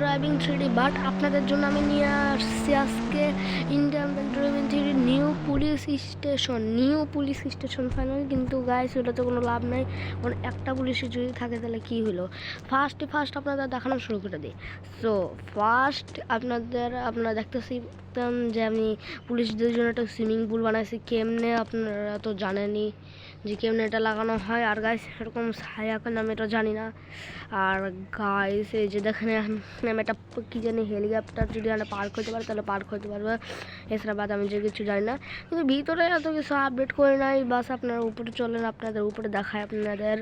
Driving 3D, but আপনাদের জন্য আমি নিয়ে আসছি আজকে Indian bank driving 3D new police station final. কিন্তু গাইস ওটাতে কোনো লাভ নাই, কারণ একটা পুলিশে যদি থাকে তাহলে কী হলো। ফার্স্ট আপনাদের দেখানো শুরু করে দিই। সো আপনারা দেখতেছি যে আমি পুলিশদের জন্য একটা সুইমিং পুল বানাইছি। কেমনে আপনারা তো জানেনই যে কেমনে এটা লাগানো হয়। আর গাইস এরকম ছায়াকেন আমি এটা জানি না। আর গাইস এই যে দেখেন আমি একটা কী জানি হেলিকপ্টার যদি আমরা পার্ক হতে পারে তাহলে পার্ক হতে পারবে, এছাড়া বাদ আমি যে কিছু জানি না। কিন্তু ভিতরে এত কিছু আপডেট করে নাই, বাস আপনারা উপরে চলেন, আপনাদের উপরে দেখায় আপনাদের।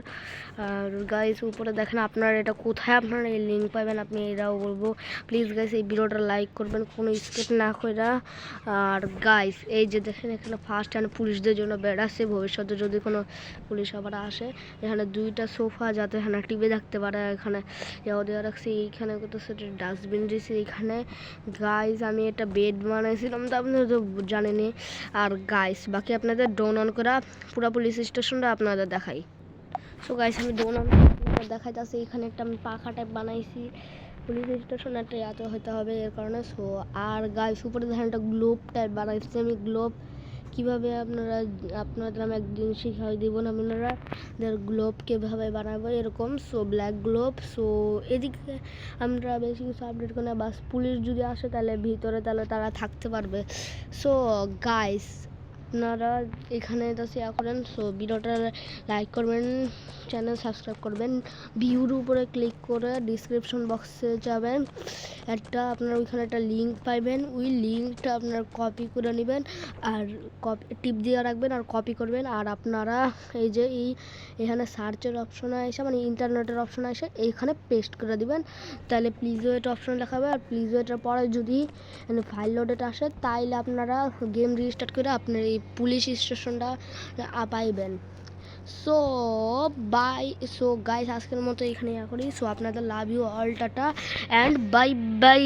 আর গাইস উপরে দেখেন আপনারা এটা কোথায় আপনারা এই লিঙ্ক পাবেন, আপনি এটাও বলবো। প্লিজ গাইস এই ভিডিওটা লাইক করবেন কোনো স্কিপ না কইরা। আর গাইস এই যে দেখেন এখানে ফার্স্ট হ্যান্ড পুলিশদের জন্য বেড আছে, ভবিষ্যতে যদি কোনো পুলিশ আবার আসে। এখানে দুইটা সোফা যাতে এখানে টিভি দেখতে পারে, এখানে দেওয়া রাখছি। এইখানে ডাস্টবিন দিয়েছি এইখানে। গাইস আমি এটা বেড বানাইছিলাম তো আপনারা তো জানেনই। আর গাইস বাকি আপনাদের ডোন অন করা পুরো পুলিশ স্টেশনটা আপনাদের দেখাই। সো গাইস আমি ডোন অন দেখাইতেছি। এখানে একটা আমি পাখা টাইপ বানাইছি, পুলিশ স্টেশন একটা এত হতে হবে এর কারণে। সো আর গাইস উপরে দেখেন একটা গ্লোব টাইপ বানাইছি আমি। গ্লোব কীভাবে আপনাদের আমি একদিন শিখাই দিব না, আপনারা গ্লোব কীভাবে বানাবো এরকম। So black globe. সো এদিকে আমরা বেশি কিছু আপডেট করি না, বাস পুলিশ যদি আসে তাহলে ভিতরে তাহলে তারা থাকতে পারবে। সো গাইস আপনারা এখানে তো শেয়ার করেন। সো ভিডিওটা লাইক করবেন, চ্যানেল সাবস্ক্রাইব করবেন, ভিউর উপরে ক্লিক করে ডিসক্রিপশন বক্সে যাবেন, একটা আপনার ওইখানে একটা লিঙ্ক পাইবেন। ওই লিঙ্কটা আপনার কপি করে নেবেন আর টিপ দিয়ে রাখবেন আর কপি করবেন। আর আপনারা এই যে এখানে সার্চের অপশনে এসে মানে ইন্টারনেটের অপশনে এসে এইখানে পেস্ট করে দিবেন, তাহলে প্লিজ ওয়েট অপশন দেখাবে। আর প্লিজ ওয়েটের পরে যদি ফাইল লোডেড আসে তাইলে আপনারা গেম রিস্টার্ট করে আপনার এই পুলিশ স্টেশনটা পাইবেন। So by. সো গাইস আজকের মতো এখানে করি। সো আপনাদের love you all, tata and bye by.